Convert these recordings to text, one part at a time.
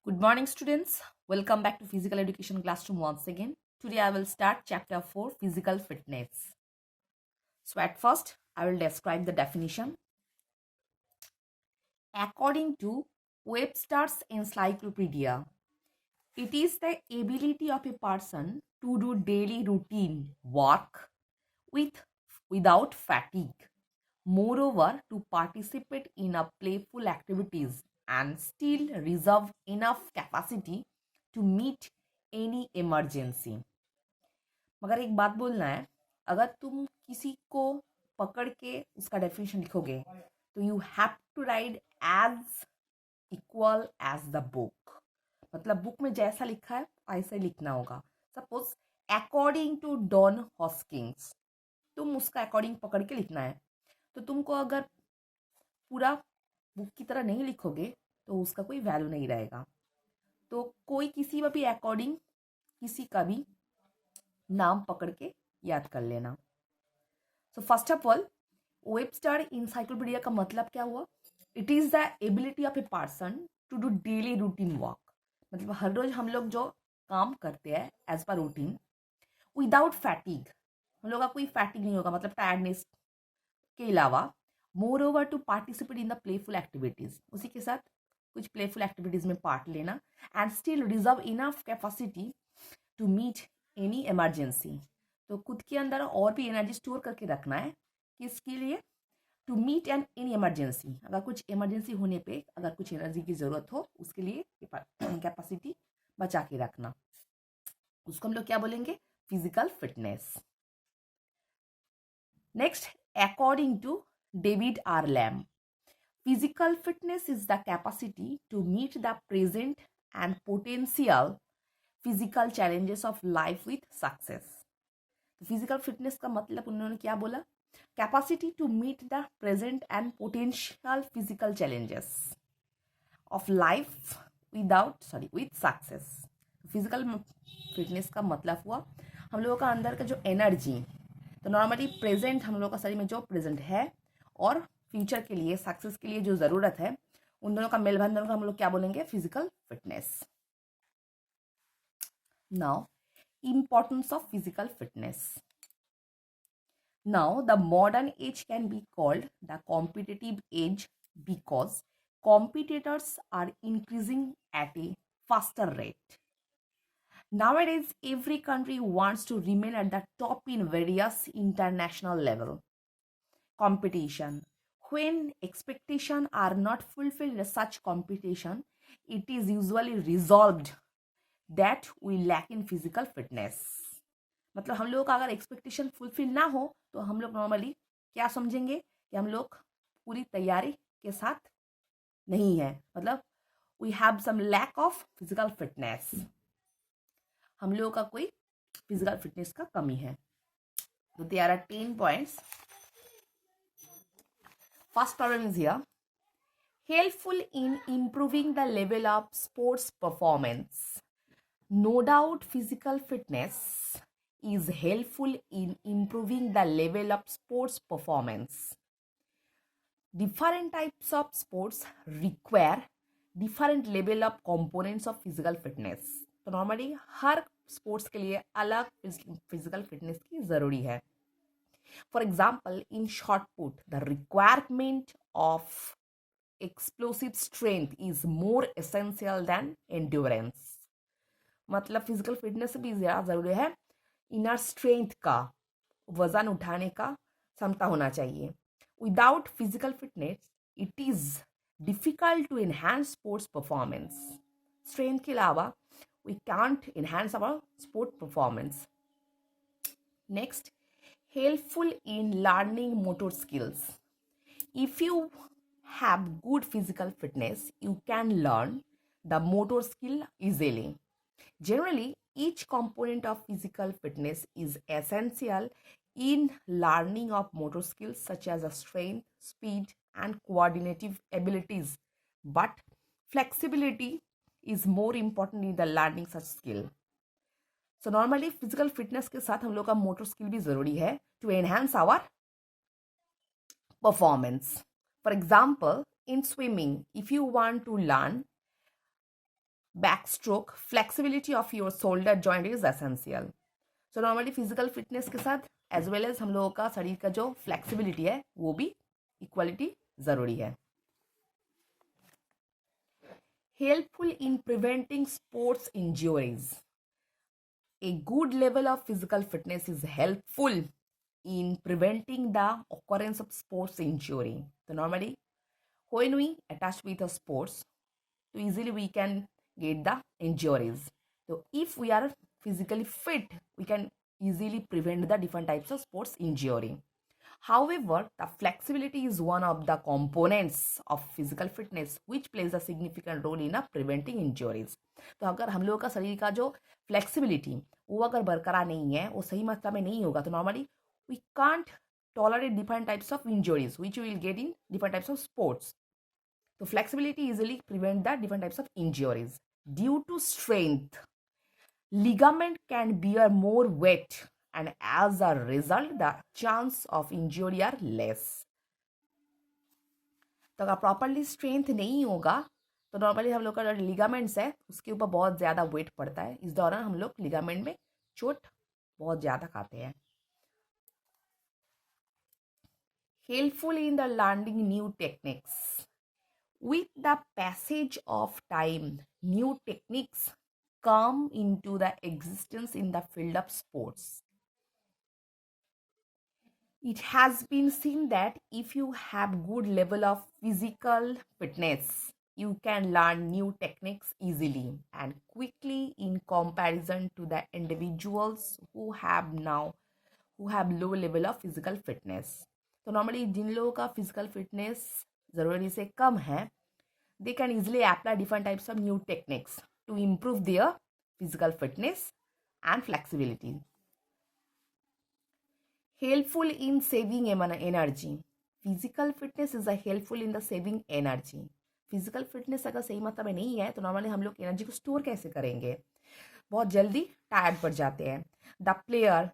Good morning, students. Welcome back to Physical Education Classroom once again. Today I will start Chapter 4 Physical Fitness. So, at first, I will describe the definition. According to Webster's Encyclopedia, it is the ability of a person to do daily routine work with without fatigue. Moreover, to participate in a playful activities and still reserve enough capacity to meet any emergency. मगर एक बात बोलना है, अगर तुम किसी को पकड़ के उसका डेफिनेशन लिखोगे तो you have to write as equal as the book. मतलब बुक में जैसा लिखा है ऐसा ही लिखना होगा. Suppose according to Don Hoskins, तुम उसका अकॉर्डिंग पकड़ के लिखना है. तो तुमको अगर पूरा बुक की तरह नहीं लिखोगे तो उसका कोई वैल्यू नहीं रहेगा. तो कोई किसी में भी अकॉर्डिंग किसी का भी नाम पकड़ के याद कर लेना. So first of all, Webster encyclopedia का मतलब क्या हुआ? It is the ability of a person to do daily routine work. मतलब हर रोज हम लोग जो काम करते हैं as per routine without fatigue, हम लोग का कोई फैटिग नहीं होगा, मतलब टायर्डनेस के अलावा. Moreover to participate in the playful activities, उसी के साथ कुछ प्लेफुल एक्टिविटीज में पार्ट लेना. And still reserve enough capacity to meet any emergency. तो खुद के अंदर और भी एनर्जी स्टोर करके रखना है. किसके लिए? To meet an any emergency. अगर कुछ इमरजेंसी होने पे अगर कुछ एनर्जी की ज़रूरत हो उसके लिए कैपेसिटी बचा के रखना. उसको हम लोग क्या बोलेंगे? Physical fitness. Next, according to David R Lam, physical fitness is the capacity to meet the present and potential physical challenges of life with success. Physical fitness का मतलब उन्होंने क्या बोला? Capacity to meet the present and potential physical challenges of life with success. Physical fitness का मतलब हुआ हम लोगों का अंदर का जो एनर्जी, तो नॉर्मली प्रेजेंट हम लोग का शरीर में जो प्रेजेंट है और फ्यूचर के लिए सक्सेस के लिए जो ज़रूरत है, उन दोनों का मेलबंधन को हम लोग क्या बोलेंगे? Physical fitness. Now, importance of physical fitness. Now, the modern age can be called the competitive age because competitors are increasing at a faster rate. Nowadays, every country wants to remain at the top in various international level competition. When expectations are not fulfilled in such competition, it is usually resolved that we lack in physical fitness. मतलब हम लोग का अगर expectation fulfil ना हो तो हम लोग नॉर्मली क्या समझेंगे कि हम लोग पूरी तैयारी के साथ नहीं है, मतलब we have some lack of physical fitness. हम लोगों का कोई फिजिकल फिटनेस का कमी है. तो there are 10 points. First problem is here, helpful in improving the level of sports performance. No doubt physical fitness is helpful in improving the level of sports performance. Different types of sports require different level of components of physical fitness. तो normally हर sports के लिए अलग physical fitness की ज़रूरी है. For example, in short put the requirement of explosive strength is more essential than endurance. मतलब physical fitness भी ज़्यादा ज़रूरी है. इनर स्ट्रेंथ का, वजन उठाने का क्षमता होना चाहिए. Without physical fitness it is difficult to enhance sports performance. Strength के अलावा we can't enhance our sport performance. Next, helpful in learning motor skills. If you have good physical fitness, you can learn the motor skill easily. Generally, each component of physical fitness is essential in learning of motor skills such as strength, speed, and coordinative abilities. But flexibility is more important in the learning such skill. So normally physical fitness के साथ हम लोग का motor skill भी ज़रूरी है to enhance our performance. For example, in swimming, if you want to learn backstroke, flexibility of your shoulder joint is essential. So normally physical fitness के साथ as well as हम लोगों का शरीर का जो flexibility है वो भी equality ज़रूरी है. Helpful in preventing sports injuries. A good level of physical fitness is helpful in preventing the occurrence of sports injury. So normally when we attach with a sports, so easily we can get the injuries. So if we are physically fit, we can easily prevent the different types of sports injury. However, the flexibility is one of the components of physical fitness which plays a significant role in preventing injuries. तो अगर हम लोगों का शरीर का जो flexibility वो अगर बरकरार नहीं है, वो सही मात्रा में नहीं होगा, तो normally we can't tolerate different types of injuries which we will get in different types of sports. So flexibility easily prevent the different types of injuries. Due to strength, ligament can bear more weight and as a result the chance of injury are less. तो अगर properly strength नहीं होगा तो normally हम लोग का जो ligaments है उसके ऊपर बहुत ज़्यादा वेट पड़ता है. इस दौरान हम लोग लिगामेंट में चोट बहुत ज़्यादा खाते हैं. Helpful in the learning new techniques. With the passage of time, new techniques come into the existence in the field of sports. It has been seen that if you have good level of physical fitness, you can learn new techniques easily and quickly in comparison to the individuals who have low level of physical fitness. तो normally जिन लोगों का physical fitness ज़रूरी से कम है, they can easily apply different types of new techniques to improve their physical fitness and flexibility. Helpful in saving energy. Physical fitness is helpful in the saving energy. Physical fitness अगर सही मात्रा में नहीं है तो नॉर्मली हम लोग energy को स्टोर कैसे करेंगे, बहुत जल्दी टायर्ड पड़ जाते हैं. The player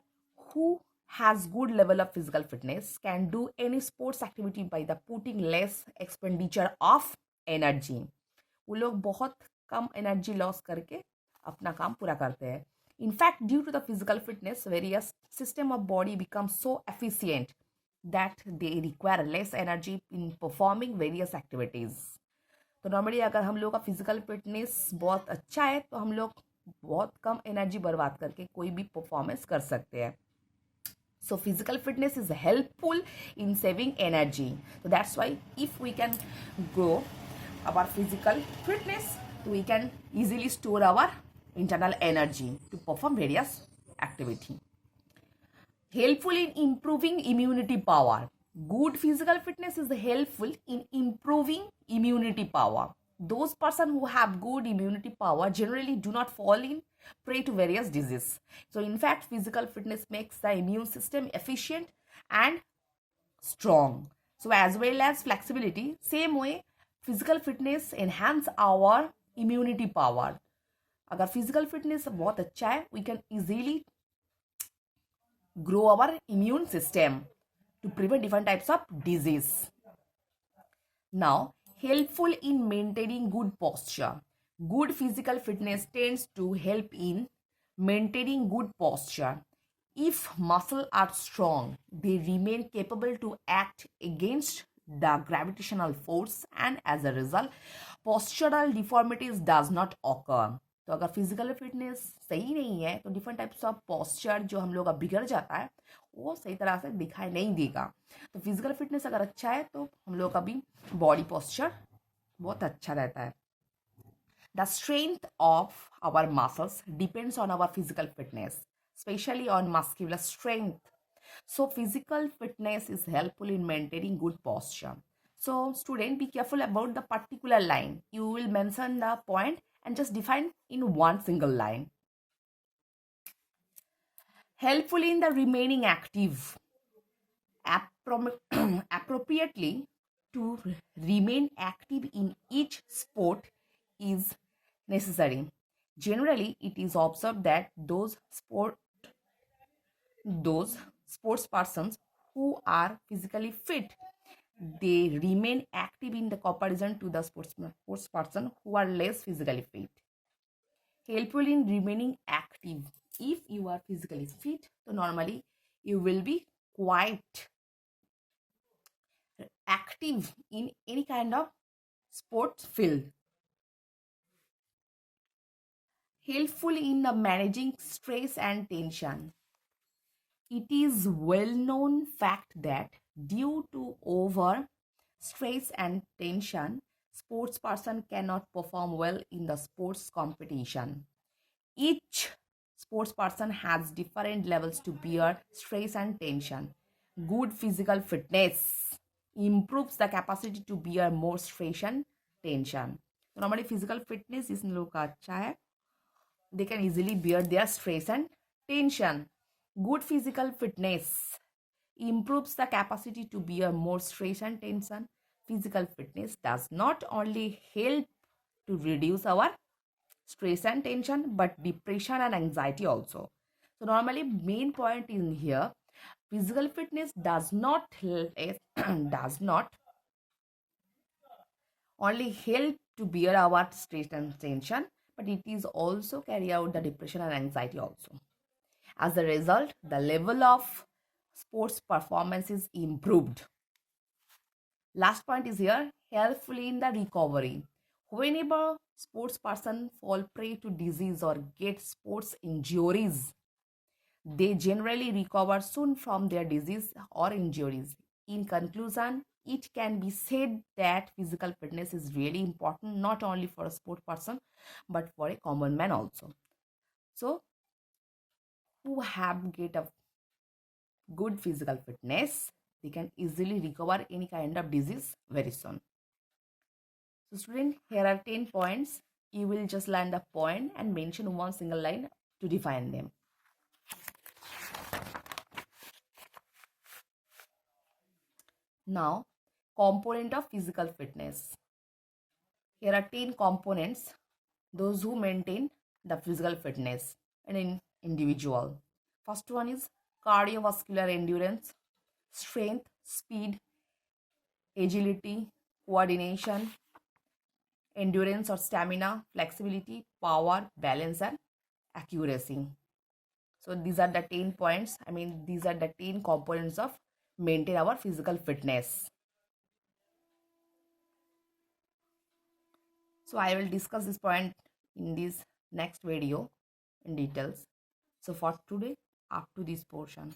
who has good level of physical fitness can do any sports activity by the putting less expenditure of energy. वो लोग बहुत कम एनर्जी लॉस करके अपना काम पूरा करते हैं. In fact due to the physical fitness various system of body become so efficient that they require less energy in performing various activities. तो नॉर्मली अगर हम लोग का फिजिकल फिटनेस बहुत अच्छा है तो हम लोग बहुत कम एनर्जी बर्बाद करके कोई भी परफॉर्मेंस कर सकते हैं. So physical fitness is helpful in saving energy. So that's why if we can grow our physical fitness, we can easily store our internal energy to perform various activity. Helpful in improving immunity power. Good physical fitness is helpful in improving immunity power. Those person who have good immunity power generally do not fall in prey to various diseases. So in fact, physical fitness makes the immune system efficient and strong. So as well as flexibility, same way physical fitness enhance our immunity power. अगर physical fitness बहुत अच्छा है, we can easily grow our immune system to prevent different types of disease. Now, helpful in maintaining good posture. Good physical fitness tends to help in maintaining good posture. If muscles are strong, they remain capable to act against the gravitational force and as a result, postural deformities does not occur. तो अगर physical fitness सही नहीं है तो different types of posture जो हम लोग का बिगड़ जाता है वो सही तरह से दिखाई नहीं देगा. तो फिजिकल फिटनेस अगर अच्छा है तो हम लोग का भी बॉडी पॉस्चर बहुत अच्छा रहता है. The strength of our muscles depends on our physical fitness, especially on muscular strength. So physical fitness is helpful in maintaining good posture. So student, be careful about the particular line. You will mention the point and just define in one single line. Helpful in the remaining active. Appropriately to remain active in each sport is necessary. Generally, it is observed that those sports persons who are physically fit, they remain active in the comparison to the sports person who are less physically fit. helpful in remaining active. If you are physically fit, so normally you will be quite active in any kind of sports field. Helpful in managing stress and tension. It is well known fact that due to over stress and tension, sports person cannot perform well in the sports competition. Each sports person has different levels to bear stress and tension. Good physical fitness improves the capacity to bear more stress and tension. So normally physical fitness is लोग का अच्छा है. They can easily bear their stress and tension. Good physical fitness improves the capacity to bear more stress and tension. Physical fitness does not only help to reduce our stress and tension but depression and anxiety also. So normally main point in here, physical fitness does not does not only help to bear our stress and tension, but it is also carry out the depression and anxiety also. As a result, the level of sports performance is improved. Last point is here, helpful in the recovery. Whenever sports person fall prey to disease or get sports injuries, they generally recover soon from their disease or injuries. In conclusion, it can be said that physical fitness is really important not only for a sport person but for a common man also. So, who have get a good physical fitness, they can easily recover any kind of disease very soon. So student, here are 10 points. You will just land a point and mention one single line to define them. Now, component of physical fitness. Here are 10 components, those who maintain the physical fitness in an individual. First one is cardiovascular endurance, strength, speed, agility, coordination, endurance or stamina, flexibility, power, balance, and accuracy. So these are the 10 points. These are the 10 components of maintain our physical fitness. So I will discuss this point in this next video in details. So for today, up to this portion.